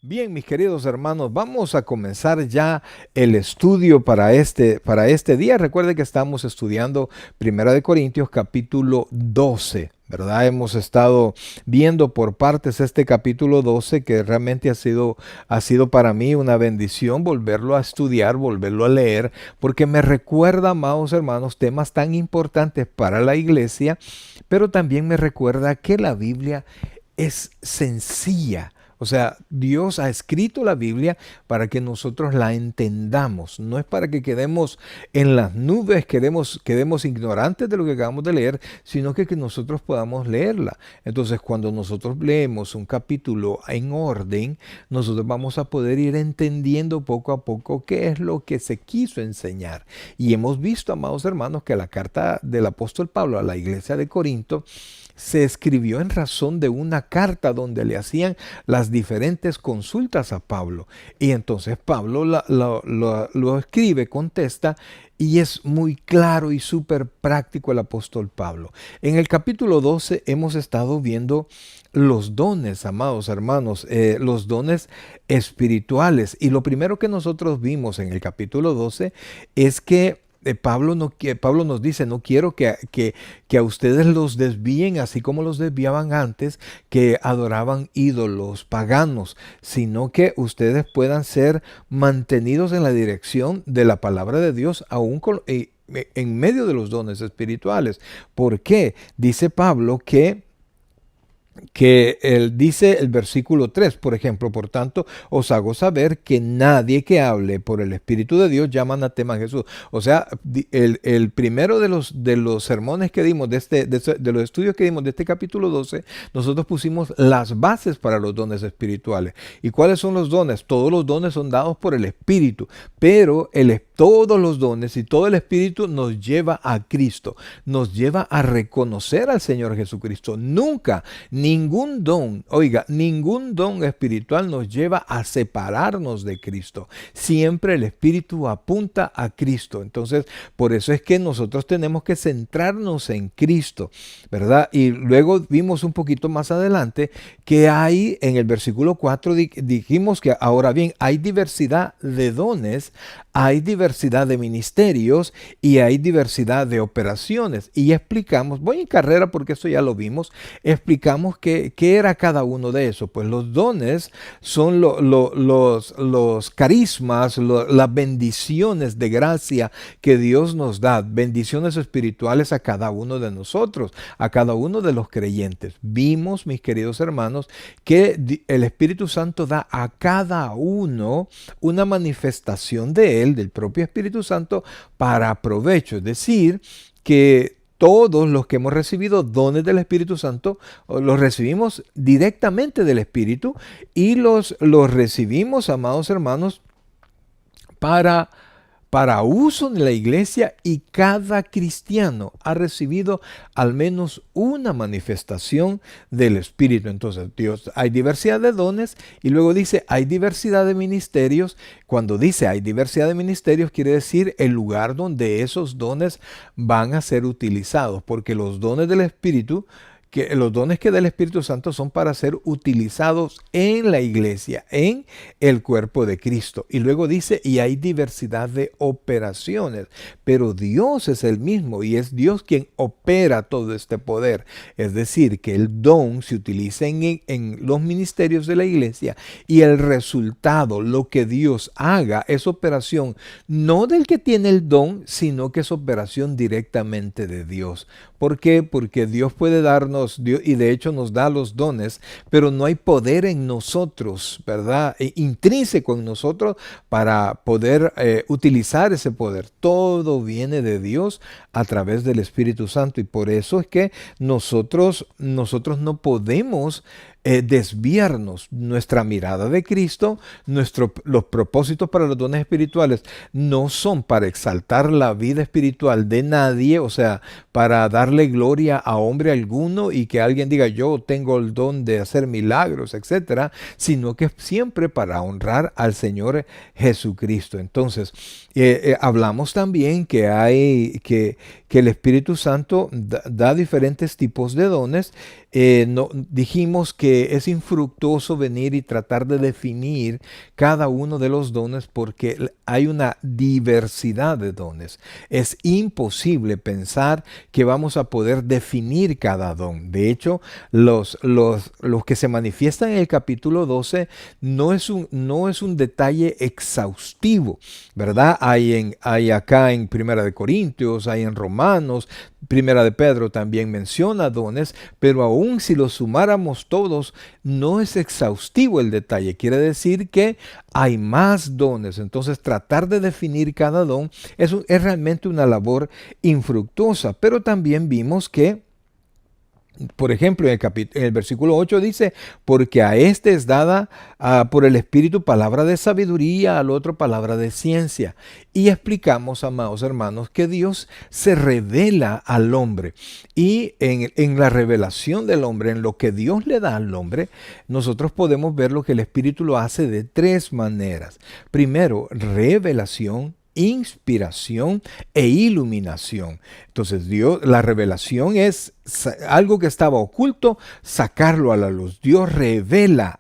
Bien, mis queridos hermanos, vamos a comenzar ya el estudio para este día. Recuerde que estamos estudiando Primera de Corintios capítulo 12, ¿verdad? Hemos estado viendo por partes este capítulo 12 que realmente ha sido para mí una bendición volverlo a estudiar, volverlo a leer, porque me recuerda, amados hermanos, temas tan importantes para la iglesia, pero también me recuerda que la Biblia es sencilla. O sea, Dios ha escrito la Biblia para que nosotros la entendamos. No es para que quedemos en las nubes, quedemos ignorantes de lo que acabamos de leer, sino que nosotros podamos leerla. Entonces, cuando nosotros leemos un capítulo en orden, nosotros vamos a poder ir entendiendo poco a poco qué es lo que se quiso enseñar. Y hemos visto, amados hermanos, que la carta del apóstol Pablo a la iglesia de Corinto se escribió en razón de una carta donde le hacían las diferentes consultas a Pablo. Y entonces Pablo lo escribe, contesta, y es muy claro y súper práctico el apóstol Pablo. En el capítulo 12 hemos estado viendo los dones, amados hermanos, los dones espirituales. Y lo primero que nosotros vimos en el capítulo 12 es que Pablo nos dice, no quiero que a ustedes los desvíen así como los desviaban antes, que adoraban ídolos paganos, sino que ustedes puedan ser mantenidos en la dirección de la palabra de Dios, aún en medio de los dones espirituales. ¿Por qué? Dice Pablo que él dice el versículo 3, por ejemplo, por tanto, os hago saber que nadie que hable por el Espíritu de Dios llama anatema a Jesús. O sea, el primero de los sermones que dimos, de los estudios que dimos de este capítulo 12, nosotros pusimos las bases para los dones espirituales. ¿Y cuáles son los dones? Todos los dones son dados por el Espíritu, pero todos los dones y todo el Espíritu nos lleva a Cristo, nos lleva a reconocer al Señor Jesucristo. Nunca, ningún don, oiga, ningún don espiritual nos lleva a separarnos de Cristo. Siempre el Espíritu apunta a Cristo. Entonces, por eso es que nosotros tenemos que centrarnos en Cristo, ¿verdad? Y luego vimos un poquito más adelante que hay, en el versículo 4 dijimos que ahora bien, hay diversidad de dones, hay diversidad de ministerios y hay diversidad de operaciones. Y explicamos, voy en carrera porque esto ya lo vimos, explicamos qué era cada uno de esos. Pues los dones son los carismas, las bendiciones de gracia que Dios nos da, bendiciones espirituales a cada uno de nosotros, a cada uno de los creyentes. Vimos, mis queridos hermanos, que el Espíritu Santo da a cada uno una manifestación de él, del propio Espíritu Santo, para provecho. Es decir, que todos los que hemos recibido dones del Espíritu Santo, los recibimos directamente del Espíritu y los recibimos, amados hermanos, para uso en la iglesia, y cada cristiano ha recibido al menos una manifestación del Espíritu. Entonces, Dios, hay diversidad de dones y luego dice hay diversidad de ministerios. Cuando dice hay diversidad de ministerios, quiere decir el lugar donde esos dones van a ser utilizados, porque los dones del Espíritu, que los dones que da el Espíritu Santo son para ser utilizados en la iglesia, en el cuerpo de Cristo. Y luego dice, y hay diversidad de operaciones, pero Dios es el mismo y es Dios quien opera todo este poder. Es decir, que el don se utiliza en los ministerios de la iglesia, y el resultado, lo que Dios haga, es operación no del que tiene el don, sino que es operación directamente de Dios. ¿Por qué? Porque Dios puede darnos, Dios, y de hecho nos da los dones, pero no hay poder en nosotros, ¿verdad? Intrínseco en nosotros para poder utilizar ese poder. Todo viene de Dios a través del Espíritu Santo, y por eso es que nosotros no podemos desviarnos nuestra mirada de Cristo. Los propósitos para los dones espirituales no son para exaltar la vida espiritual de nadie, o sea, para darle gloria a hombre alguno y que alguien diga yo tengo el don de hacer milagros, etcétera, sino que siempre para honrar al Señor Jesucristo. Entonces, hablamos también que el Espíritu Santo da diferentes tipos de dones, dijimos que es infructuoso venir y tratar de definir cada uno de los dones porque hay una diversidad de dones. Es imposible pensar que vamos a poder definir cada don. De hecho, los que se manifiestan en el capítulo 12 no es un detalle exhaustivo, ¿verdad? Hay acá en Primera de Corintios, hay en Romanos, Primera de Pedro también menciona dones, pero aún si los sumáramos todos, no es exhaustivo el detalle. Quiere decir que hay más dones. Entonces, tratar de definir cada don es realmente una labor infructuosa. Pero también vimos que por ejemplo, en el versículo 8 dice, porque a este es dada por el Espíritu palabra de sabiduría, al otro palabra de ciencia. Y explicamos, amados hermanos, que Dios se revela al hombre. Y en la revelación del hombre, en lo que Dios le da al hombre, nosotros podemos ver lo que el Espíritu lo hace de tres maneras. Primero, revelación, inspiración e iluminación. Entonces Dios, la revelación es algo que estaba oculto, sacarlo a la luz. Dios revela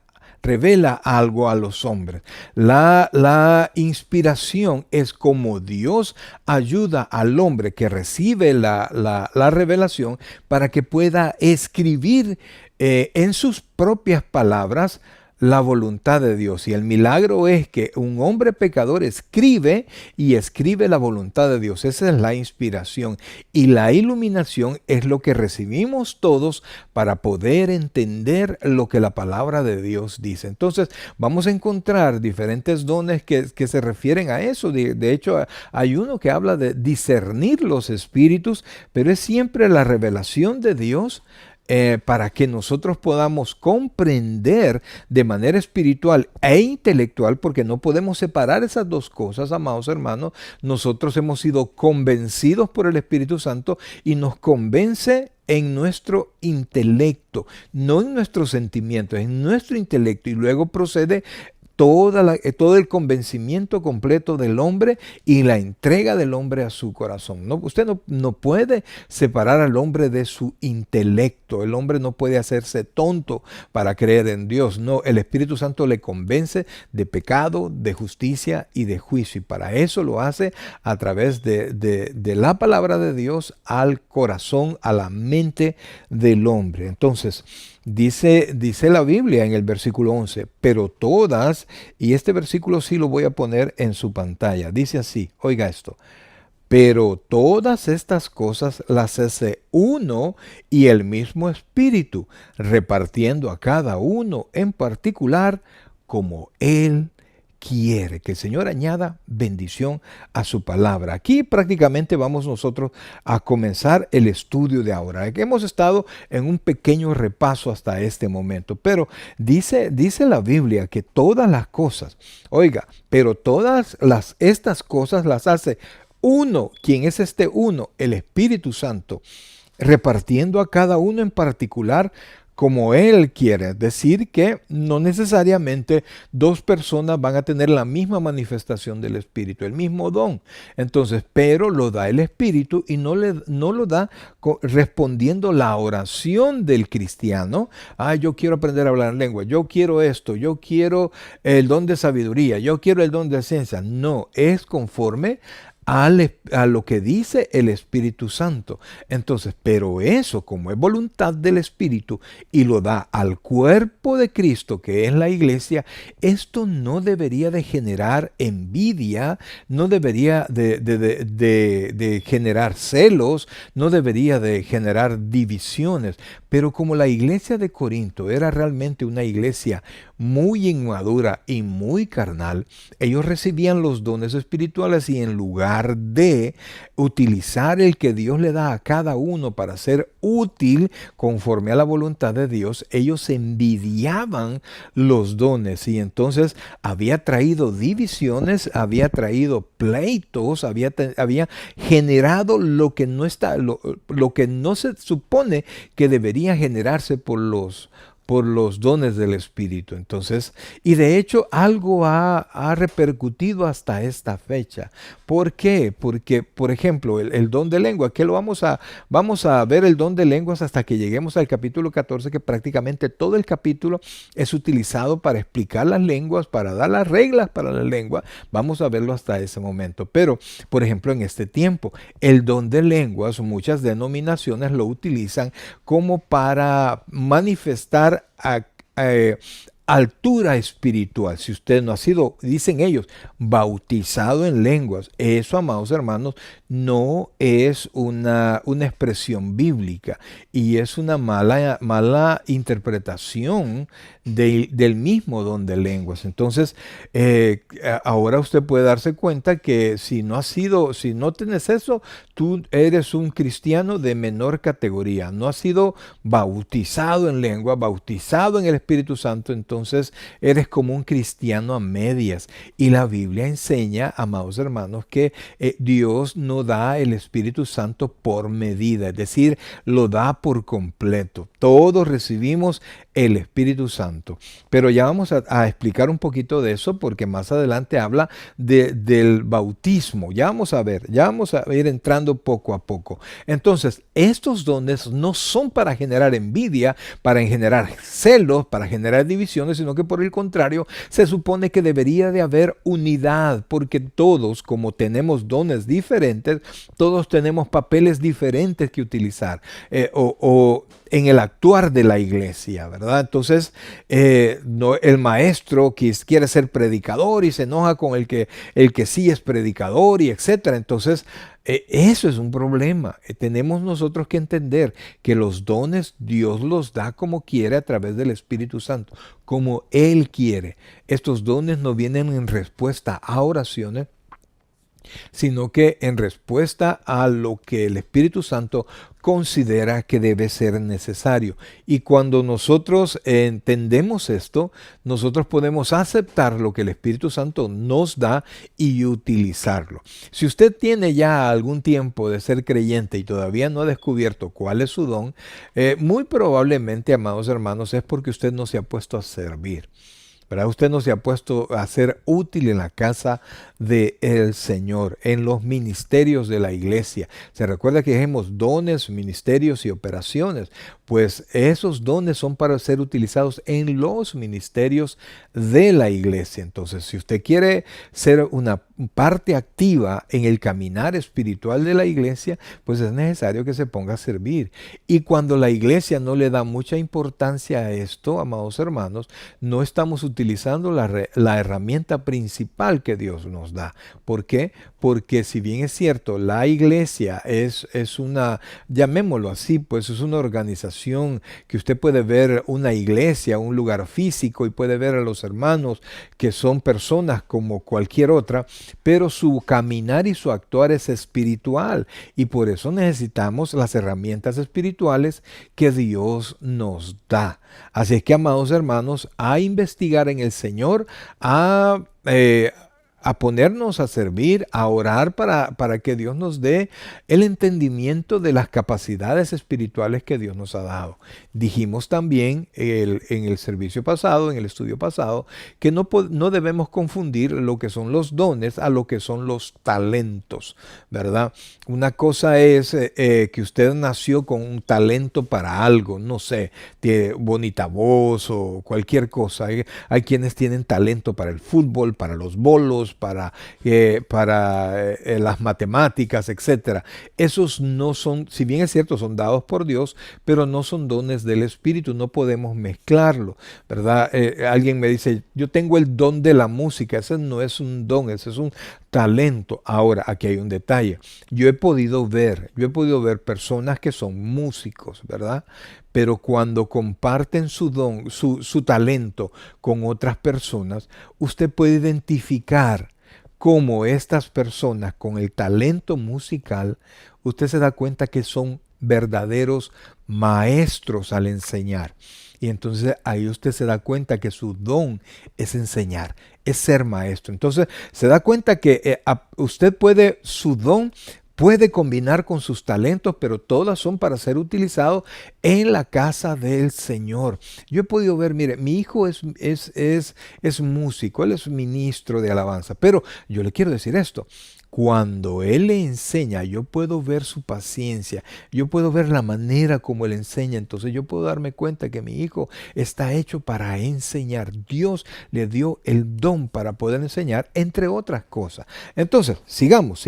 algo a los hombres. La inspiración es como Dios ayuda al hombre que recibe la revelación para que pueda escribir en sus propias palabras la voluntad de Dios. Y el milagro es que un hombre pecador escribe y escribe la voluntad de Dios. Esa es la inspiración. Y la iluminación es lo que recibimos todos para poder entender lo que la palabra de Dios dice. Entonces vamos a encontrar diferentes dones que se refieren a eso. De hecho, hay uno que habla de discernir los espíritus, pero es siempre la revelación de Dios para que nosotros podamos comprender de manera espiritual e intelectual, porque no podemos separar esas dos cosas, amados hermanos. Nosotros hemos sido convencidos por el Espíritu Santo y nos convence en nuestro intelecto, no en nuestros sentimientos, en nuestro intelecto, y luego procede todo el convencimiento completo del hombre y la entrega del hombre a su corazón. Usted no puede separar al hombre de su intelecto. El hombre no puede hacerse tonto para creer en Dios. No, el Espíritu Santo le convence de pecado, de justicia y de juicio. Y para eso lo hace a través de la palabra de Dios al corazón, a la mente del hombre. Entonces, dice la Biblia en el versículo 11, pero todas, y este versículo sí lo voy a poner en su pantalla, dice así, oiga esto, pero todas estas cosas las hace uno y el mismo Espíritu, repartiendo a cada uno en particular como Él quiere. Que el Señor añada bendición a su palabra. Aquí prácticamente vamos nosotros a comenzar el estudio de ahora. Hemos estado en un pequeño repaso hasta este momento, pero dice la Biblia que todas las cosas, oiga, pero estas cosas las hace uno. ¿Quién es este uno? El Espíritu Santo, repartiendo a cada uno en particular como Él quiere. Es decir, que no necesariamente dos personas van a tener la misma manifestación del Espíritu, el mismo don. Entonces, pero lo da el Espíritu y no lo da respondiendo la oración del cristiano. Yo quiero aprender a hablar en lengua, yo quiero esto, yo quiero el don de sabiduría, yo quiero el don de ciencia. No, es conforme a lo que dice el Espíritu Santo. Entonces, pero eso, como es voluntad del Espíritu y lo da al cuerpo de Cristo, que es la iglesia, esto no debería de generar envidia, no debería de generar celos, no debería de generar divisiones. Pero como la iglesia de Corinto era realmente una iglesia muy inmadura y muy carnal, ellos recibían los dones espirituales y en lugar de utilizar el que Dios le da a cada uno para ser útil conforme a la voluntad de Dios, ellos envidiaban los dones y entonces había traído divisiones, había traído pleitos, había generado lo que no se supone que debería generarse por los por los dones del Espíritu. Entonces, y de hecho algo ha repercutido hasta esta fecha. ¿Por qué? Porque, por ejemplo, el don de lengua, que vamos a ver el don de lenguas hasta que lleguemos al capítulo 14, que prácticamente todo el capítulo es utilizado para explicar las lenguas, para dar las reglas para la lengua. Vamos a verlo hasta ese momento. Pero, por ejemplo, en este tiempo, el don de lenguas, muchas denominaciones lo utilizan como para manifestar altura espiritual. Si usted no ha sido, dicen ellos, bautizado en lenguas, eso, amados hermanos, no es una expresión bíblica y es una mala interpretación del mismo don de lenguas. Entonces, ahora usted puede darse cuenta que si no tienes eso, tú eres un cristiano de menor categoría. No has sido bautizado en lengua, bautizado en el Espíritu Santo, entonces eres como un cristiano a medias. Y la Biblia enseña, amados hermanos, que Dios no da el Espíritu Santo por medida, es decir, lo da por completo. Todos recibimos el Espíritu Santo. Pero ya vamos a explicar un poquito de eso porque más adelante habla del bautismo. Ya vamos a ir entrando poco a poco. Entonces, estos dones no son para generar envidia, para generar celos, para generar divisiones, sino que por el contrario, se supone que debería de haber unidad, porque todos, como tenemos dones diferentes, todos tenemos papeles diferentes que utilizar, o en el actuar de la iglesia, ¿verdad? Entonces, el maestro que quiere ser predicador y se enoja con el que sí es predicador y etcétera. Entonces, eso es un problema. Tenemos nosotros que entender que los dones Dios los da como quiere a través del Espíritu Santo, como Él quiere. Estos dones no vienen en respuesta a oraciones, sino que en respuesta a lo que el Espíritu Santo considera que debe ser necesario. Y cuando nosotros entendemos esto, nosotros podemos aceptar lo que el Espíritu Santo nos da y utilizarlo. Si usted tiene ya algún tiempo de ser creyente y todavía no ha descubierto cuál es su don, muy probablemente, amados hermanos, es porque usted no se ha puesto a servir, ¿verdad? Usted no se ha puesto a ser útil en la casa del Señor, en los ministerios de la iglesia. Se recuerda que dijimos dones, ministerios y operaciones. Pues esos dones son para ser utilizados en los ministerios de la iglesia. Entonces, si usted quiere ser una parte activa en el caminar espiritual de la iglesia, pues es necesario que se ponga a servir. Y cuando la iglesia no le da mucha importancia a esto, amados hermanos, no estamos utilizando la herramienta principal que Dios nos da. ¿Por qué? Porque si bien es cierto, la iglesia es una, llamémoslo así, pues es una organización que usted puede ver una iglesia, un lugar físico y puede ver a los hermanos que son personas como cualquier otra, pero su caminar y su actuar es espiritual y por eso necesitamos las herramientas espirituales que Dios nos da. Así es que, amados hermanos, a investigar en el Señor, a ponernos a servir, a orar para que Dios nos dé el entendimiento de las capacidades espirituales que Dios nos ha dado. Dijimos también en el servicio pasado, en el estudio pasado, que no debemos confundir lo que son los dones a lo que son los talentos, ¿verdad? Una cosa es que usted nació con un talento para algo, no sé, tiene bonita voz o cualquier cosa. Hay quienes tienen talento para el fútbol, para los bolos, para las matemáticas, etcétera. Esos no son, si bien es cierto, son dados por Dios, pero no son dones del Espíritu, no podemos mezclarlo, ¿verdad? Alguien me dice, yo tengo el don de la música, ese no es un don, ese es un talento. Ahora, aquí hay un detalle. Yo he podido ver personas que son músicos, ¿verdad? Pero cuando comparten su don, su talento con otras personas, usted puede identificar cómo estas personas con el talento musical, usted se da cuenta que son verdaderos maestros al enseñar. Y entonces ahí usted se da cuenta que su don es enseñar, es ser maestro. Entonces se da cuenta que usted puede, su don puede combinar con sus talentos, pero todas son para ser utilizados en la casa del Señor. Yo he podido ver, mire, mi hijo es músico, él es ministro de alabanza, pero yo le quiero decir esto. Cuando Él le enseña, yo puedo ver su paciencia, yo puedo ver la manera como Él enseña, entonces yo puedo darme cuenta que mi hijo está hecho para enseñar. Dios le dio el don para poder enseñar, entre otras cosas. Entonces, sigamos.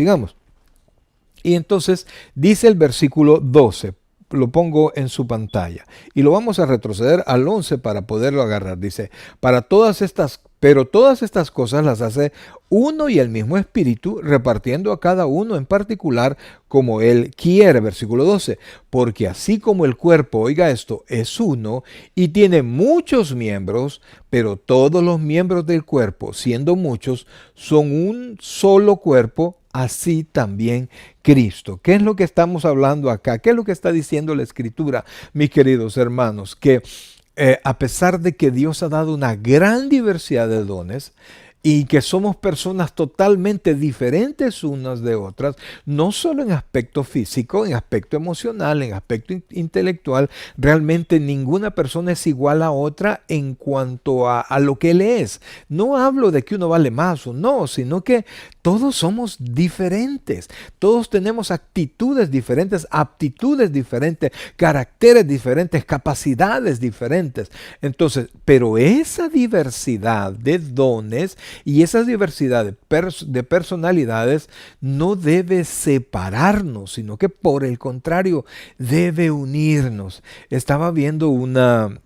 Y entonces dice el versículo 12, lo pongo en su pantalla y lo vamos a retroceder al 11 para poderlo agarrar. Dice, pero todas estas cosas las hace uno y el mismo Espíritu, repartiendo a cada uno en particular como Él quiere. Versículo 12, porque así como el cuerpo, oiga esto, es uno y tiene muchos miembros, pero todos los miembros del cuerpo, siendo muchos, son un solo cuerpo, así también Cristo. ¿Qué es lo que estamos hablando acá? ¿Qué es lo que está diciendo la Escritura, mis queridos hermanos? Que a pesar de que Dios ha dado una gran diversidad de dones, y que somos personas totalmente diferentes unas de otras, no solo en aspecto físico, en aspecto emocional, en aspecto intelectual, realmente ninguna persona es igual a otra en cuanto a lo que él es. No hablo de que uno vale más o no, sino que todos somos diferentes, todos tenemos actitudes diferentes, aptitudes diferentes, caracteres diferentes, capacidades diferentes. Entonces, pero esa diversidad de dones y esa diversidad de personalidades no debe separarnos, sino que por el contrario debe unirnos. Estaba viendo un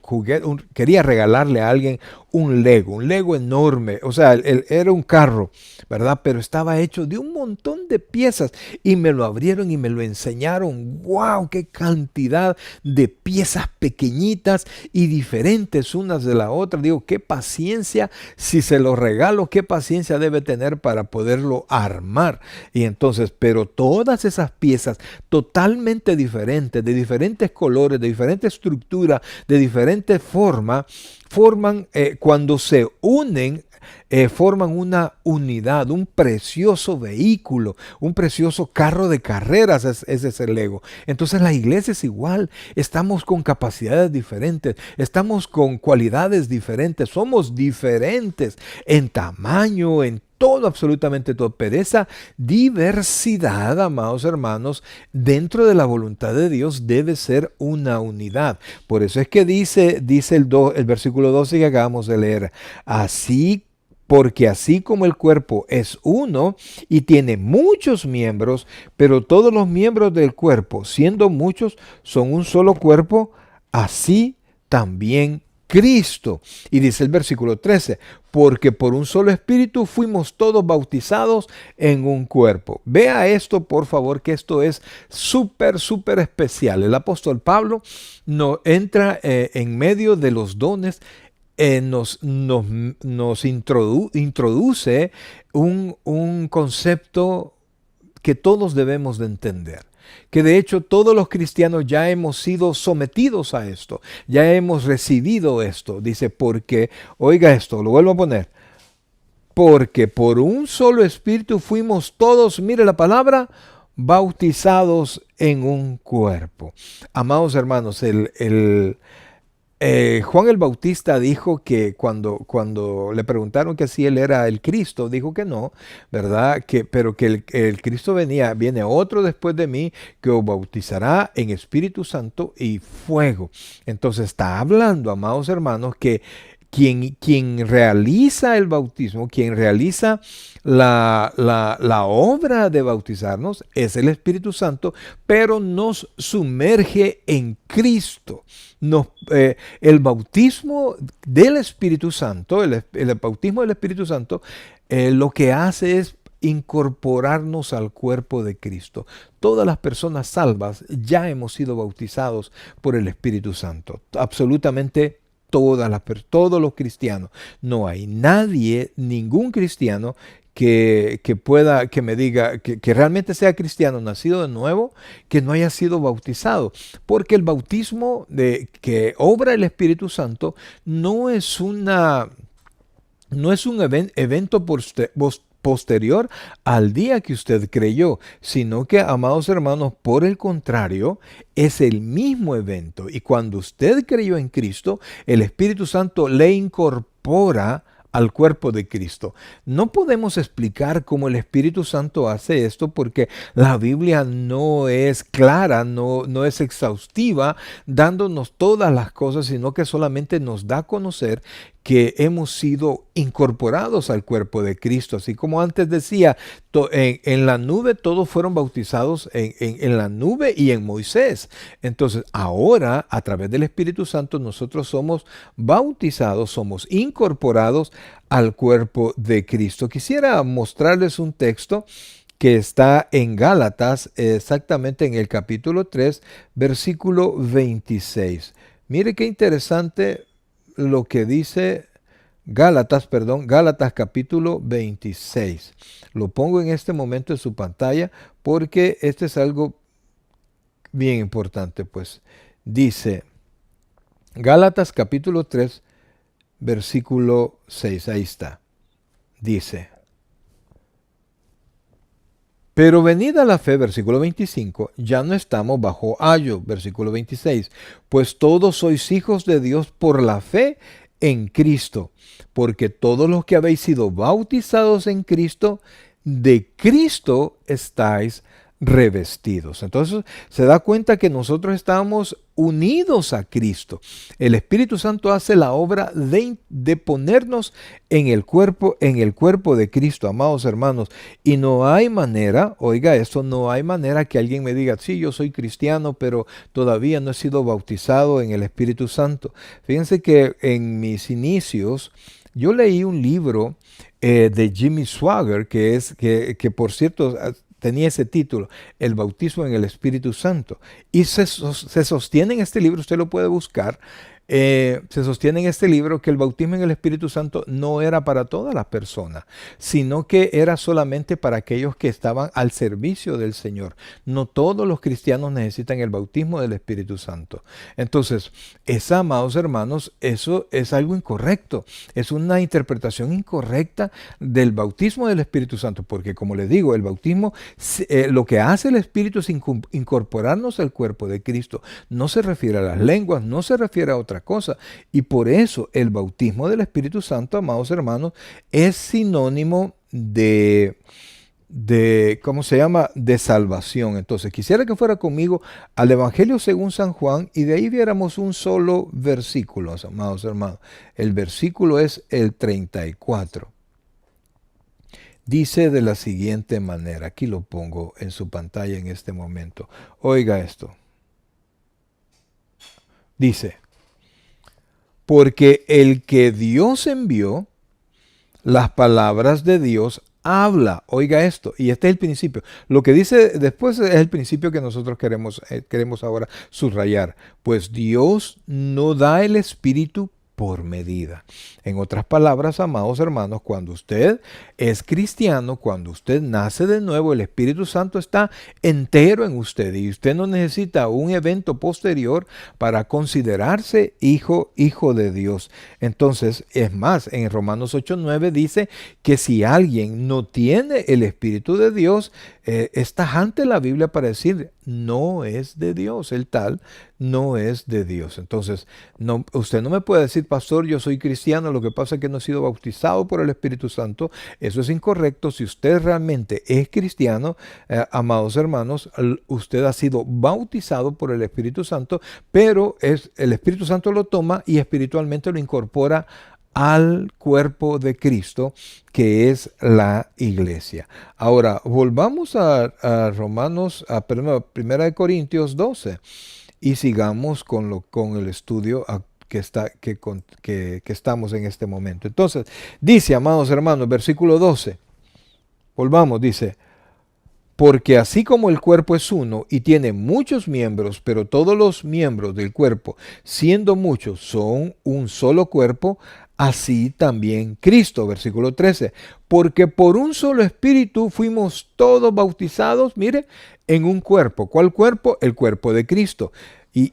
juguete, quería regalarle a alguien un Lego enorme, o sea, era un carro, ¿verdad? Pero estaba hecho de un montón de piezas y me lo abrieron y me lo enseñaron. ¡Wow! ¡Qué cantidad de piezas pequeñitas y diferentes unas de la otra! Digo, qué paciencia, si se lo regalo, qué paciencia debe tener para poderlo armar. Y entonces, pero todas esas piezas totalmente diferentes, de diferentes colores, de diferente estructura, de diferente forma, cuando se unen, forman una unidad, un precioso vehículo, un precioso carro de carreras, ese es el Lego. Entonces la iglesia es igual, estamos con capacidades diferentes, estamos con cualidades diferentes, somos diferentes en tamaño, en todo, absolutamente todo, pero esa diversidad, amados hermanos, dentro de la voluntad de Dios debe ser una unidad. Por eso es que dice el versículo 12 que acabamos de leer, porque así como el cuerpo es uno y tiene muchos miembros, pero todos los miembros del cuerpo, siendo muchos, son un solo cuerpo, así también Cristo. Y dice el versículo 13, porque por un solo espíritu fuimos todos bautizados en un cuerpo. Vea esto, por favor, que esto es súper especial. El apóstol Pablo no entra en medio de los dones, nos introduce un concepto que todos debemos de entender. Que de hecho todos los cristianos ya hemos sido sometidos a esto, ya hemos recibido esto. Dice, porque, oiga esto, lo vuelvo a poner, porque por un solo espíritu fuimos todos, mire la palabra, bautizados en un cuerpo. Amados hermanos, Juan el Bautista dijo que cuando le preguntaron que si él era el Cristo, dijo que no, ¿verdad? Pero que el Cristo viene otro después de mí que os bautizará en Espíritu Santo y fuego. Entonces está hablando, amados hermanos, que quien realiza el bautismo, quien realiza la obra de bautizarnos es el Espíritu Santo, pero nos sumerge en Cristo. El bautismo del Espíritu Santo, el bautismo del Espíritu Santo, lo que hace es incorporarnos al cuerpo de Cristo. Todas las personas salvas ya hemos sido bautizados por el Espíritu Santo. Absolutamente todos los cristianos. No hay nadie, ningún cristiano que me diga, que realmente sea cristiano, nacido de nuevo, que no haya sido bautizado. Porque el bautismo que obra el Espíritu Santo no es un evento posterior al día que usted creyó, sino que, amados hermanos, por el contrario, es el mismo evento. Y cuando usted creyó en Cristo, el Espíritu Santo le incorpora al cuerpo de Cristo. No podemos explicar cómo el Espíritu Santo hace esto porque la Biblia no es clara, no es exhaustiva, dándonos todas las cosas, sino que solamente nos da a conocer que hemos sido incorporados al cuerpo de Cristo. Así como antes decía, en la nube todos fueron bautizados en la nube y en Moisés. Entonces ahora, a través del Espíritu Santo, nosotros somos bautizados, somos incorporados al cuerpo de Cristo. Quisiera mostrarles un texto que está en Gálatas, exactamente en el capítulo 3, versículo 26. Mire qué interesante lo que dice Gálatas capítulo 26. Lo pongo en este momento en su pantalla porque este es algo bien importante, pues. Dice Gálatas capítulo 3, versículo 6. Ahí está. Dice: pero venida la fe, versículo 25, ya no estamos bajo ayo, versículo 26, pues todos sois hijos de Dios por la fe en Cristo, porque todos los que habéis sido bautizados en Cristo, de Cristo estáis revestidos. Entonces se da cuenta que nosotros estamos unidos a Cristo. El Espíritu Santo hace la obra de ponernos en el cuerpo de Cristo, amados hermanos. Y no hay manera, oiga esto, no hay manera que alguien me diga, sí, yo soy cristiano, pero todavía no he sido bautizado en el Espíritu Santo. Fíjense que en mis inicios yo leí un libro de Jimmy Swaggart, que por cierto tenía ese título, El bautismo en el Espíritu Santo. Y se sostiene en este libro, usted lo puede buscar, se sostiene en este libro que el bautismo en el Espíritu Santo no era para todas las personas, sino que era solamente para aquellos que estaban al servicio del Señor. No todos los cristianos necesitan el bautismo del Espíritu Santo. Entonces, amados hermanos, eso es algo incorrecto. Es una interpretación incorrecta del bautismo del Espíritu Santo, porque como les digo, el bautismo, lo que hace el Espíritu es incorporarnos al cuerpo de Cristo. No se refiere a las lenguas, no se refiere a otra cosa. Y por eso el bautismo del Espíritu Santo, amados hermanos, es sinónimo ¿cómo se llama? De salvación. Entonces, quisiera que fuera conmigo al Evangelio según San Juan y de ahí viéramos un solo versículo, amados hermanos. El versículo es el 34. Dice de la siguiente manera, aquí lo pongo en su pantalla en este momento. Oiga esto. Dice: porque el que Dios envió, las palabras de Dios habla. Oiga esto, y este es el principio. Lo que dice después es el principio que nosotros queremos ahora subrayar. Pues Dios no da el Espíritu por medida. En otras palabras, amados hermanos, cuando usted es cristiano, cuando usted nace de nuevo, el Espíritu Santo está entero en usted y usted no necesita un evento posterior para considerarse hijo de Dios. Entonces, es más, en Romanos 8:9 dice que si alguien no tiene el Espíritu de Dios, es tajante la Biblia para decir, no es de Dios, el tal no es de Dios. Entonces, usted no me puede decir, pastor, yo soy cristiano, lo que pasa es que no he sido bautizado por el Espíritu Santo. Eso es incorrecto. Si usted realmente es cristiano, amados hermanos, usted ha sido bautizado por el Espíritu Santo, pero el Espíritu Santo lo toma y espiritualmente lo incorpora al cuerpo de Cristo, que es la iglesia. Ahora, volvamos a Primera de Corintios 12 y sigamos con el estudio que estamos en este momento. Entonces, dice, amados hermanos, versículo 12, volvamos, dice: porque así como el cuerpo es uno y tiene muchos miembros, pero todos los miembros del cuerpo, siendo muchos, son un solo cuerpo, así también Cristo, versículo 13, porque por un solo espíritu fuimos todos bautizados, mire, en un cuerpo. ¿Cuál cuerpo? El cuerpo de Cristo.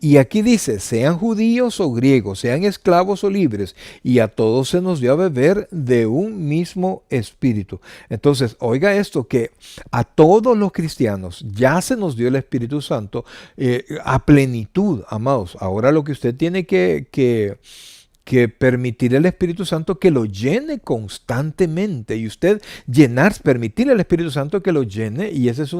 Y aquí dice, sean judíos o griegos, sean esclavos o libres, y a todos se nos dio a beber de un mismo espíritu. Entonces, oiga esto, que a todos los cristianos ya se nos dio el Espíritu Santo a plenitud, amados. Ahora lo que usted tiene que permitir al Espíritu Santo que lo llene constantemente, y usted permitir al Espíritu Santo que lo llene, y esa es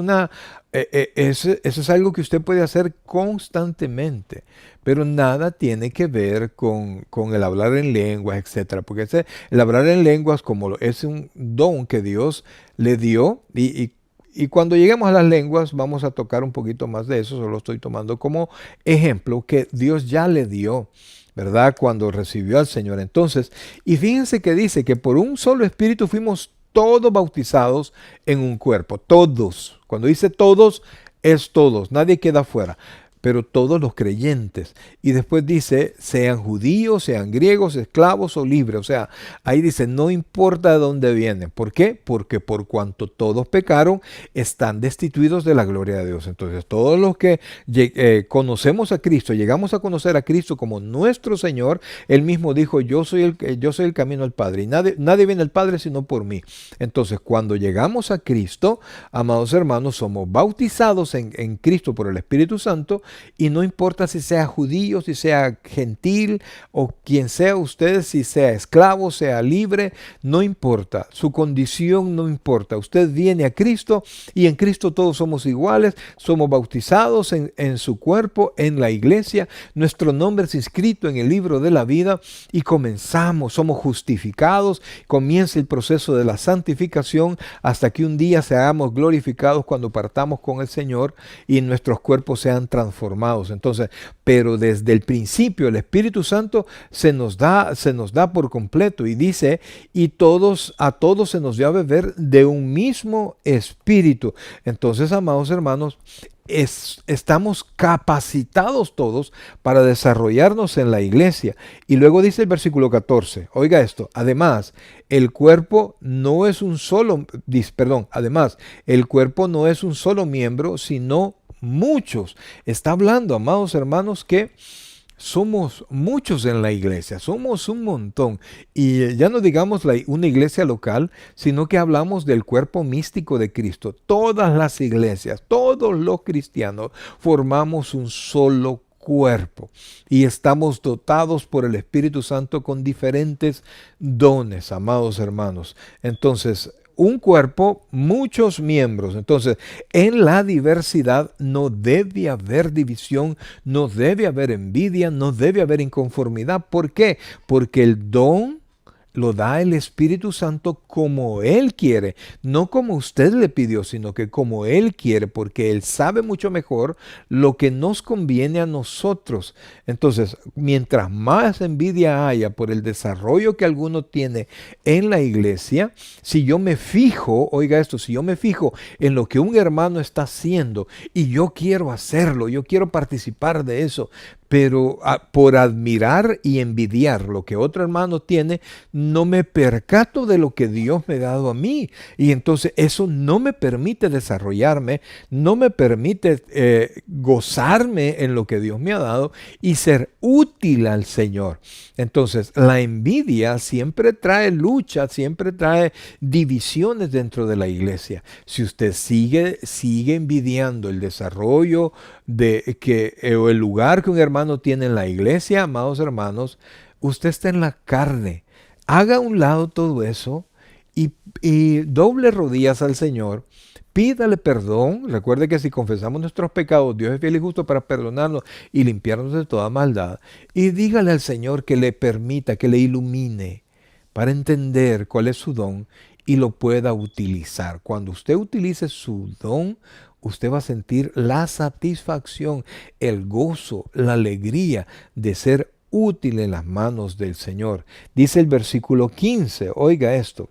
eso es algo que usted puede hacer constantemente, pero nada tiene que ver con el hablar en lenguas, etcétera, porque el hablar en lenguas es un don que Dios le dio, y cuando lleguemos a las lenguas vamos a tocar un poquito más de eso. Solo estoy tomando como ejemplo que Dios ya le dio, ¿verdad? Cuando recibió al Señor. Entonces, y fíjense que dice que por un solo espíritu fuimos todos bautizados en un cuerpo. Todos. Cuando dice todos, es todos. Nadie queda fuera. Pero todos los creyentes. Y después dice, sean judíos, sean griegos, esclavos o libres. O sea, ahí dice, no importa de dónde vienen. ¿Por qué? Porque por cuanto todos pecaron, están destituidos de la gloria de Dios. Entonces, todos los que conocemos a Cristo, llegamos a conocer a Cristo como nuestro Señor, Él mismo dijo, yo soy el camino al Padre. Y nadie viene al Padre sino por mí. Entonces, cuando llegamos a Cristo, amados hermanos, somos bautizados en Cristo por el Espíritu Santo. Y no importa si sea judío, si sea gentil o quien sea usted, si sea esclavo, sea libre, no importa. Su condición no importa. Usted viene a Cristo y en Cristo todos somos iguales. Somos bautizados en su cuerpo, en la iglesia. Nuestro nombre es inscrito en el libro de la vida y somos justificados. Comienza el proceso de la santificación hasta que un día seamos glorificados cuando partamos con el Señor y nuestros cuerpos sean transformados. Entonces, pero desde el principio el Espíritu Santo se nos da por completo, y dice, a todos se nos dio a beber de un mismo espíritu. Entonces, amados hermanos, estamos capacitados todos para desarrollarnos en la iglesia. Y luego dice el versículo 14, oiga esto, además, el cuerpo no es un solo miembro, sino muchos. Está hablando, amados hermanos, que somos muchos en la iglesia, somos un montón. Y ya no digamos una iglesia local, sino que hablamos del cuerpo místico de Cristo. Todas las iglesias, todos los cristianos formamos un solo cuerpo y estamos dotados por el Espíritu Santo con diferentes dones, amados hermanos. Entonces, un cuerpo, muchos miembros. Entonces, en la diversidad no debe haber división, no debe haber envidia, no debe haber inconformidad. ¿Por qué? Porque el don lo da el Espíritu Santo como Él quiere, no como usted le pidió, sino que como Él quiere, porque Él sabe mucho mejor lo que nos conviene a nosotros. Entonces, mientras más envidia haya por el desarrollo que alguno tiene en la iglesia, si yo me fijo, oiga esto, si yo me fijo en lo que un hermano está haciendo y yo quiero hacerlo, yo quiero participar de eso, pero por admirar y envidiar lo que otro hermano tiene, no me percato de lo que Dios me ha dado a mí. Y entonces eso no me permite desarrollarme, no me permite gozarme en lo que Dios me ha dado y ser útil al Señor. Entonces, la envidia siempre trae lucha, siempre trae divisiones dentro de la iglesia. Si usted sigue envidiando el desarrollo o el lugar que un hermano tiene en la iglesia, amados hermanos, usted está en la carne. Haga a un lado todo eso y doble rodillas al Señor. Pídale perdón. Recuerde que si confesamos nuestros pecados, Dios es fiel y justo para perdonarnos y limpiarnos de toda maldad. Y dígale al Señor que le permita, que le ilumine para entender cuál es su don y lo pueda utilizar. Cuando usted utilice su don, usted va a sentir la satisfacción, el gozo, la alegría de ser útil en las manos del Señor. Dice el versículo 15, oiga esto.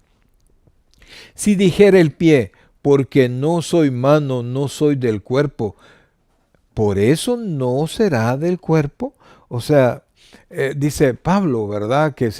Si dijera el pie, porque no soy mano, no soy del cuerpo, ¿por eso no será del cuerpo? O sea, dice Pablo, ¿verdad? Que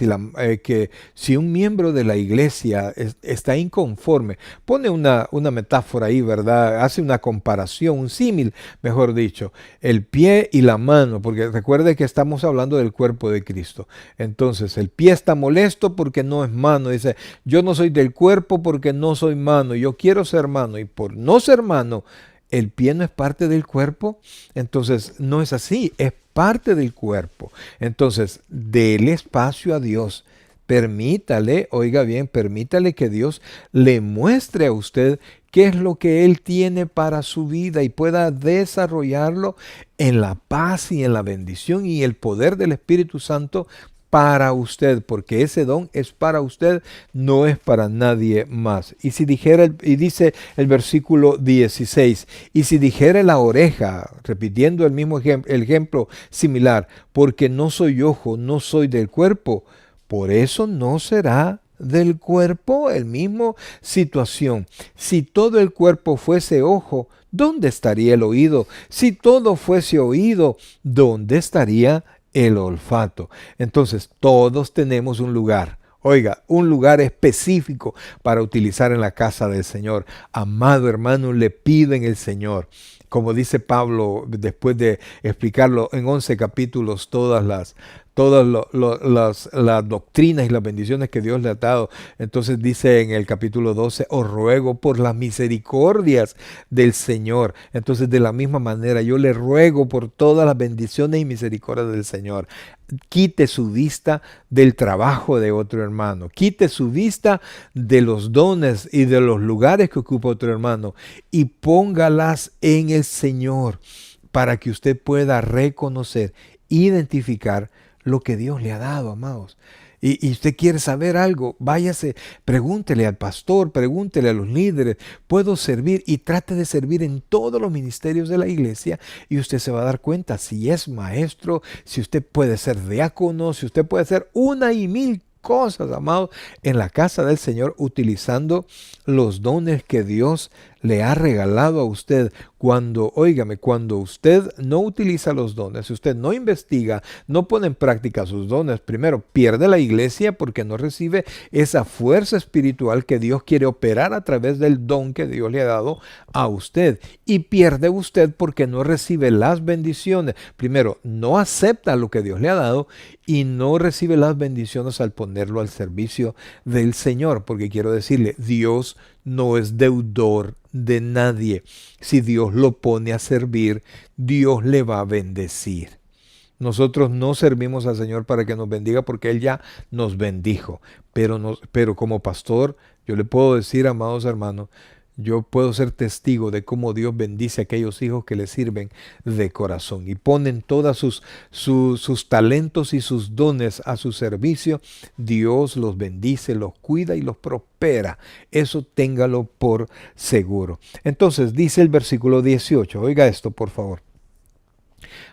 si un miembro de la iglesia está inconforme, pone una metáfora ahí, ¿verdad? Hace una comparación, un símil, mejor dicho, el pie y la mano, porque recuerde que estamos hablando del cuerpo de Cristo. Entonces, el pie está molesto porque no es mano. Dice, yo no soy del cuerpo porque no soy mano, yo quiero ser mano, y por no ser mano, el pie no es parte del cuerpo. Entonces, no es así, es parte del cuerpo. Entonces, dele espacio a Dios. Permítale, oiga bien, permítale que Dios le muestre a usted qué es lo que Él tiene para su vida y pueda desarrollarlo en la paz y en la bendición y el poder del Espíritu Santo para usted, porque ese don es para usted, no es para nadie más. Y si dijera, y dice el versículo 16, y si dijera la oreja, repitiendo el mismo el ejemplo similar, porque no soy ojo, no soy del cuerpo, por eso no será del cuerpo. El mismo situación. Si todo el cuerpo fuese ojo, ¿dónde estaría el oído? Si todo fuese oído, ¿dónde estaría el olfato? Entonces, todos tenemos un lugar. Oiga, un lugar específico para utilizar en la casa del Señor. Amado hermano, le piden el Señor. Como dice Pablo, después de explicarlo en 11 capítulos, las doctrinas y las bendiciones que Dios le ha dado. Entonces dice en el capítulo 12, os ruego por las misericordias del Señor. Entonces de la misma manera yo le ruego por todas las bendiciones y misericordias del Señor. Quite su vista del trabajo de otro hermano. Quite su vista de los dones y de los lugares que ocupa otro hermano y póngalas en el Señor para que usted pueda reconocer, identificar lo que Dios le ha dado, amados. Y usted quiere saber algo, váyase, pregúntele al pastor, pregúntele a los líderes, puedo servir, y trate de servir en todos los ministerios de la iglesia y usted se va a dar cuenta si es maestro, si usted puede ser diácono, si usted puede hacer una y mil cosas, amados, en la casa del Señor utilizando los dones que Dios le ha regalado a usted. Óigame, cuando usted no utiliza los dones, si usted no investiga, no pone en práctica sus dones, primero pierde la iglesia porque no recibe esa fuerza espiritual que Dios quiere operar a través del don que Dios le ha dado a usted. Y pierde usted porque no recibe las bendiciones. Primero, no acepta lo que Dios le ha dado y no recibe las bendiciones al ponerlo al servicio del Señor. Porque quiero decirle, Dios no es deudor de nadie. Si Dios lo pone a servir, Dios le va a bendecir. Nosotros no servimos al Señor para que nos bendiga porque Él ya nos bendijo. Pero como pastor, yo le puedo decir, amados hermanos, yo puedo ser testigo de cómo Dios bendice a aquellos hijos que le sirven de corazón y ponen todos sus talentos y sus dones a su servicio. Dios los bendice, los cuida y los prospera. Eso téngalo por seguro. Entonces dice el versículo 18, oiga esto por favor.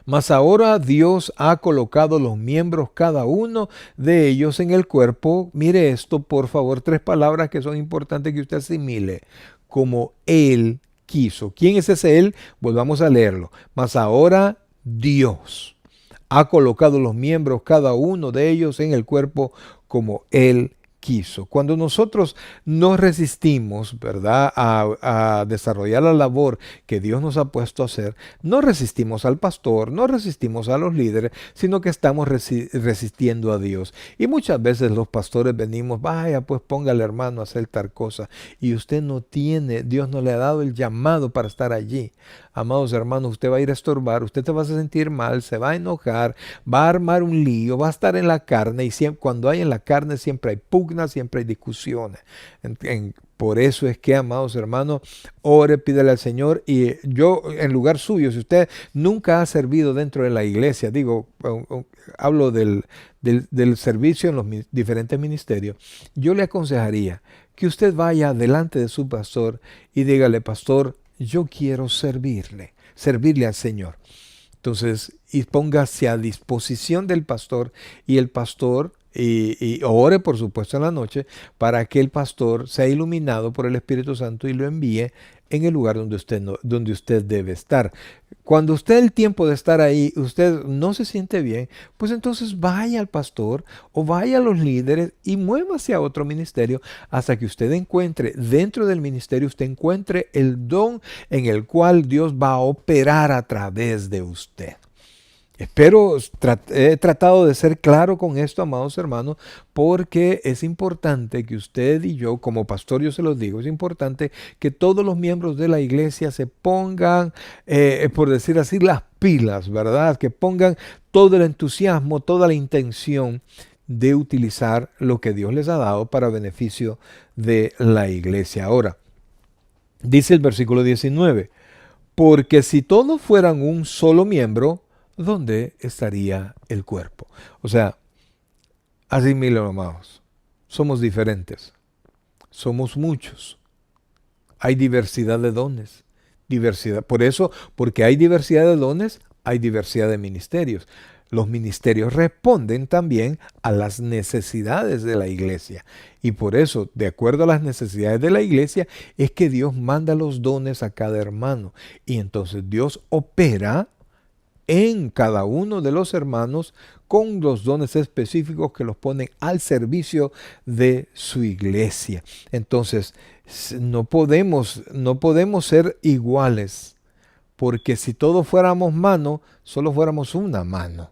Mas ahora Dios ha colocado los miembros cada uno de ellos en el cuerpo. Mire esto, por favor, 3 palabras que son importantes que usted asimile. Como Él quiso. ¿Quién es ese Él? Volvamos a leerlo. Mas ahora Dios ha colocado los miembros cada uno de ellos en el cuerpo como Él quiso. Cuando nosotros nos resistimos, ¿verdad?, a desarrollar la labor que Dios nos ha puesto a hacer, no resistimos al pastor, no resistimos a los líderes, sino que estamos resistiendo a Dios. Y muchas veces los pastores venimos, vaya, pues póngale hermano a hacer tal cosa. Y usted no tiene, Dios no le ha dado el llamado para estar allí. Amados hermanos, usted va a ir a estorbar, usted te va a sentir mal, se va a enojar, va a armar un lío, va a estar en la carne y cuando hay en la carne siempre hay pugnas, siempre hay discusiones. Por eso es que, amados hermanos, ore, pídele al Señor. Y yo, en lugar suyo, si usted nunca ha servido dentro de la iglesia, hablo del servicio en los diferentes ministerios, yo le aconsejaría que usted vaya delante de su pastor y dígale, pastor, yo quiero servirle al Señor. Entonces, y póngase a disposición del pastor y el pastor, y ore por supuesto en la noche para que el pastor sea iluminado por el Espíritu Santo y lo envíe en el lugar donde usted, donde usted debe estar. Cuando usted el tiempo de estar ahí, usted no se siente bien, pues entonces vaya al pastor o vaya a los líderes y muévase a otro ministerio hasta que usted encuentre, dentro del ministerio, usted encuentre el don en el cual Dios va a operar a través de usted. Espero, he tratado de ser claro con esto, amados hermanos, porque es importante que usted y yo, como pastor, yo se los digo, es importante que todos los miembros de la iglesia se pongan, por decir así, las pilas, ¿verdad? Que pongan todo el entusiasmo, toda la intención de utilizar lo que Dios les ha dado para beneficio de la iglesia. Ahora, dice el versículo 19, porque si todos fueran un solo miembro, ¿dónde estaría el cuerpo? O sea, así mismo, amados, somos diferentes, somos muchos, hay diversidad de dones, diversidad. Por eso, porque hay diversidad de dones, hay diversidad de ministerios. Los ministerios responden también a las necesidades de la iglesia. Y por eso, de acuerdo a las necesidades de la iglesia, es que Dios manda los dones a cada hermano. Y entonces Dios opera en cada uno de los hermanos con los dones específicos que los ponen al servicio de su iglesia. Entonces, no podemos ser iguales, porque si todos fuéramos mano, solo fuéramos una mano.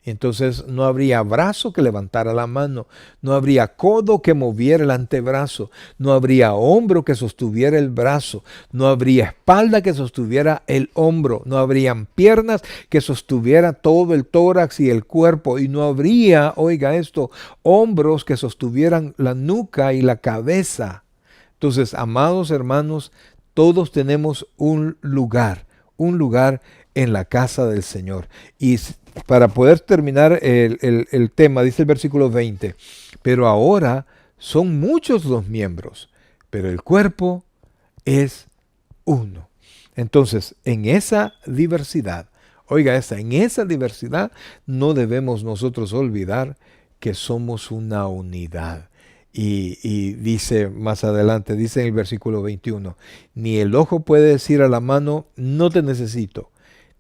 Entonces no habría brazo que levantara la mano, no habría codo que moviera el antebrazo, no habría hombro que sostuviera el brazo, no habría espalda que sostuviera el hombro, no habrían piernas que sostuviera todo el tórax y el cuerpo, y no habría, oiga esto, hombros que sostuvieran la nuca y la cabeza. Entonces, amados hermanos, todos tenemos un lugar en la casa del Señor. Y para poder terminar el tema, dice el versículo 20, pero ahora son muchos los miembros, pero el cuerpo es uno. Entonces, en esa diversidad, oiga en esa diversidad no debemos nosotros olvidar que somos una unidad. Y dice más adelante, dice en el versículo 21, ni el ojo puede decir a la mano, no te necesito,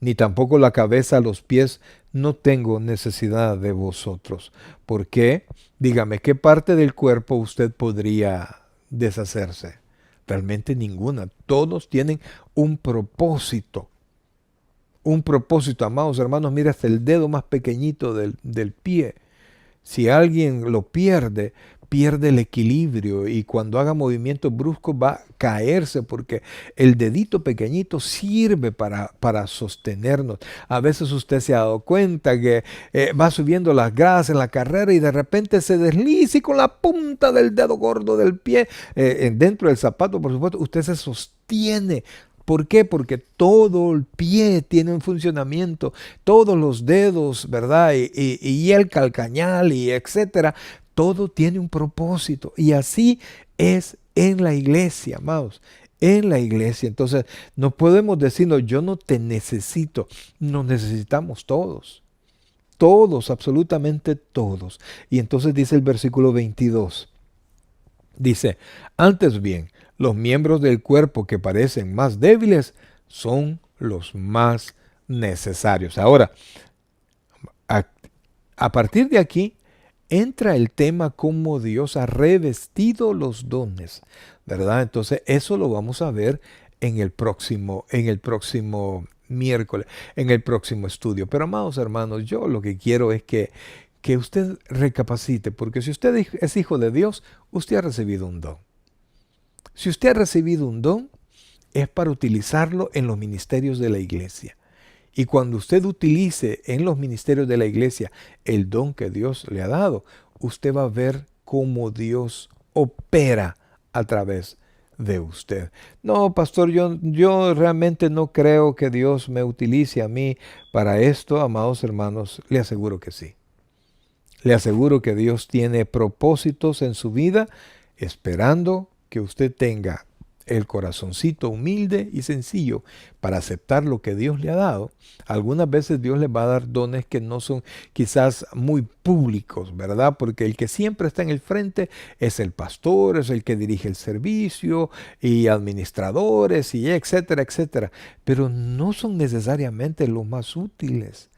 ni tampoco la cabeza a los pies, no tengo necesidad de vosotros. ¿Por qué? Dígame, ¿qué parte del cuerpo usted podría deshacerse? Realmente ninguna. Todos tienen un propósito. Un propósito, amados hermanos, mira hasta el dedo más pequeñito del pie. Si alguien lo pierde el equilibrio y cuando haga movimientos bruscos va a caerse porque el dedito pequeñito sirve para sostenernos. A veces usted se ha dado cuenta que va subiendo las gradas en la carrera y de repente se desliza y con la punta del dedo gordo del pie, dentro del zapato, por supuesto, usted se sostiene. ¿Por qué? Porque todo el pie tiene un funcionamiento, todos los dedos, ¿verdad? Y el calcañal y etcétera, todo tiene un propósito. Y así es en la iglesia, amados, en la iglesia. Entonces, no podemos decirnos, yo no te necesito, nos necesitamos todos. Todos, absolutamente todos. Y entonces dice el versículo 22, dice, antes bien, los miembros del cuerpo que parecen más débiles son los más necesarios. Ahora, a partir de aquí, entra el tema cómo Dios ha revestido los dones, ¿verdad? Entonces, eso lo vamos a ver en el próximo miércoles, en el próximo estudio. Pero, amados hermanos, yo lo que quiero es que usted recapacite, porque si usted es hijo de Dios, usted ha recibido un don. Si usted ha recibido un don, es para utilizarlo en los ministerios de la iglesia. Y cuando usted utilice en los ministerios de la iglesia el don que Dios le ha dado, usted va a ver cómo Dios opera a través de usted. No, pastor, yo realmente no creo que Dios me utilice a mí para esto, amados hermanos. Le aseguro que sí. Le aseguro que Dios tiene propósitos en su vida, esperando que usted tenga el corazoncito humilde y sencillo para aceptar lo que Dios le ha dado, algunas veces Dios les va a dar dones que no son quizás muy públicos, ¿verdad? Porque el que siempre está en el frente es el pastor, es el que dirige el servicio y administradores y etcétera, etcétera. Pero no son necesariamente los más útiles,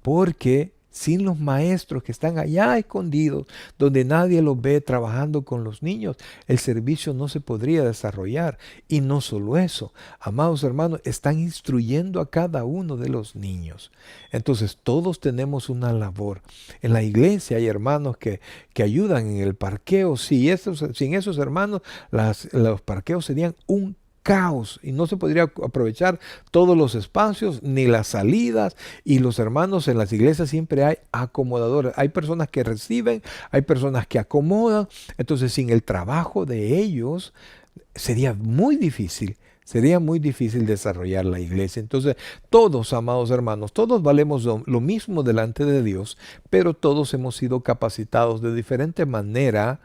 porque sin los maestros que están allá escondidos, donde nadie los ve trabajando con los niños, el servicio no se podría desarrollar. Y no solo eso, amados hermanos, están instruyendo a cada uno de los niños. Entonces todos tenemos una labor. En la iglesia hay hermanos que ayudan en el parqueo. Sin esos hermanos, los parqueos serían un caos y no se podría aprovechar todos los espacios ni las salidas. Y los hermanos en las iglesias siempre hay acomodadores, hay personas que reciben, hay personas que acomodan. Entonces sin el trabajo de ellos sería muy difícil desarrollar la iglesia. Entonces todos, amados hermanos, todos valemos lo mismo delante de Dios, pero todos hemos sido capacitados de diferente manera,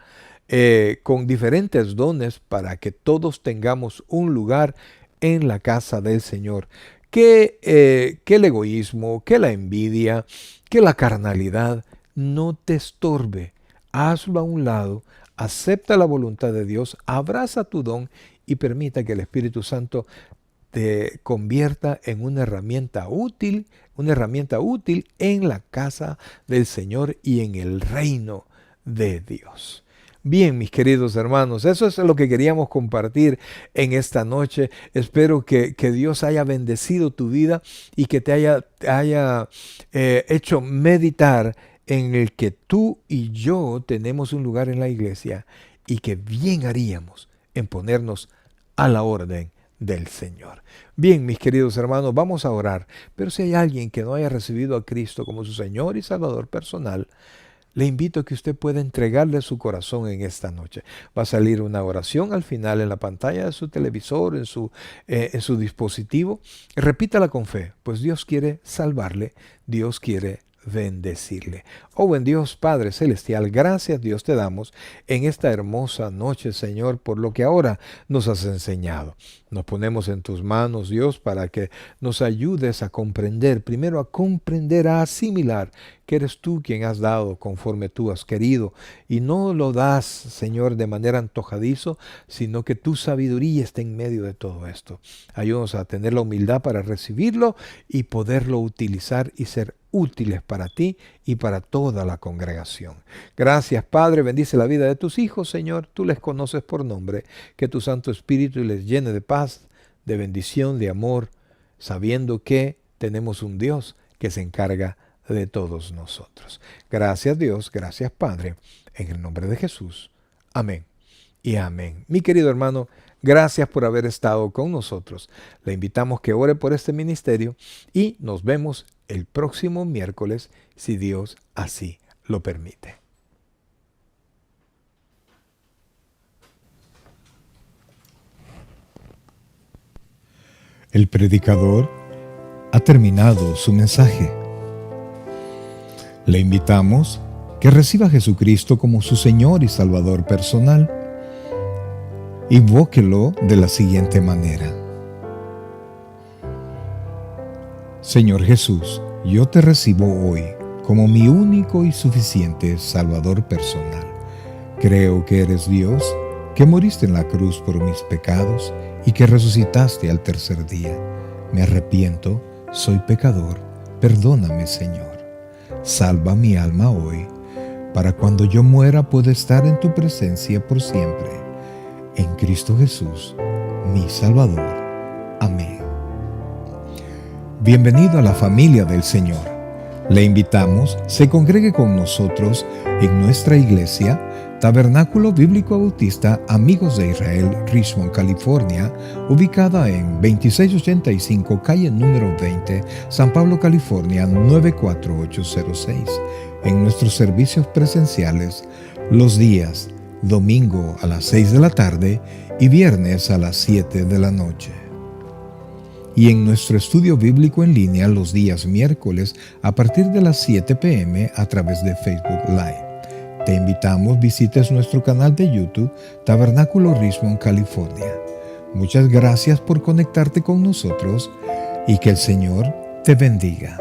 con diferentes dones, para que todos tengamos un lugar en la casa del Señor. Que el egoísmo, que la envidia, que la carnalidad no te estorbe. Hazlo a un lado, acepta la voluntad de Dios, abraza tu don y permita que el Espíritu Santo te convierta en una herramienta útil en la casa del Señor y en el reino de Dios. Bien, mis queridos hermanos, eso es lo que queríamos compartir en esta noche. Espero que Dios haya bendecido tu vida y que te haya hecho meditar en el que tú y yo tenemos un lugar en la iglesia y que bien haríamos en ponernos a la orden del Señor. Bien, mis queridos hermanos, vamos a orar. Pero si hay alguien que no haya recibido a Cristo como su Señor y Salvador personal, le invito a que usted pueda entregarle su corazón en esta noche. Va a salir una oración al final en la pantalla de su televisor, en su dispositivo. Repítala con fe, pues Dios quiere salvarle, Dios quiere bendecirle. Oh buen Dios, Padre Celestial, gracias Dios te damos en esta hermosa noche, Señor, por lo que ahora nos has enseñado. Nos ponemos en tus manos, Dios, para que nos ayudes a comprender, primero a comprender, a asimilar que eres tú quien has dado conforme tú has querido, y no lo das, Señor, de manera antojadizo, sino que tu sabiduría está en medio de todo esto. Ayúdanos a tener la humildad para recibirlo y poderlo utilizar y ser útiles para ti y para toda la congregación. Gracias, Padre, bendice la vida de tus hijos, Señor, tú les conoces por nombre, que tu Santo Espíritu les llene de paz, de bendición, de amor, sabiendo que tenemos un Dios que se encarga de todos nosotros. Gracias, Dios, gracias, Padre, en el nombre de Jesús. Amén y amén. Mi querido hermano, gracias por haber estado con nosotros. Le invitamos que ore por este ministerio y nos vemos el próximo miércoles, si Dios así lo permite. El predicador ha terminado su mensaje. Le invitamos que reciba a Jesucristo como su Señor y Salvador personal. Invóquelo de la siguiente manera: Señor Jesús, yo te recibo hoy como mi único y suficiente Salvador personal. Creo que eres Dios, que moriste en la cruz por mis pecados y que resucitaste al tercer día. Me arrepiento, soy pecador, perdóname, Señor. Salva mi alma hoy, para cuando yo muera pueda estar en tu presencia por siempre. En Cristo Jesús, mi Salvador. Amén. Bienvenido a la familia del Señor. Le invitamos, se congregue con nosotros en nuestra iglesia, Tabernáculo Bíblico Bautista Amigos de Israel, Richmond, California, ubicada en 2685 calle número 20, San Pablo, California, 94806. En nuestros servicios presenciales, los días domingo a las 6 de la tarde y viernes a las 7 de la noche. Y en nuestro estudio bíblico en línea los días miércoles a partir de las 7 p.m. a través de Facebook Live. Te invitamos, visites nuestro canal de YouTube, Tabernáculo Richmond, California. Muchas gracias por conectarte con nosotros y que el Señor te bendiga.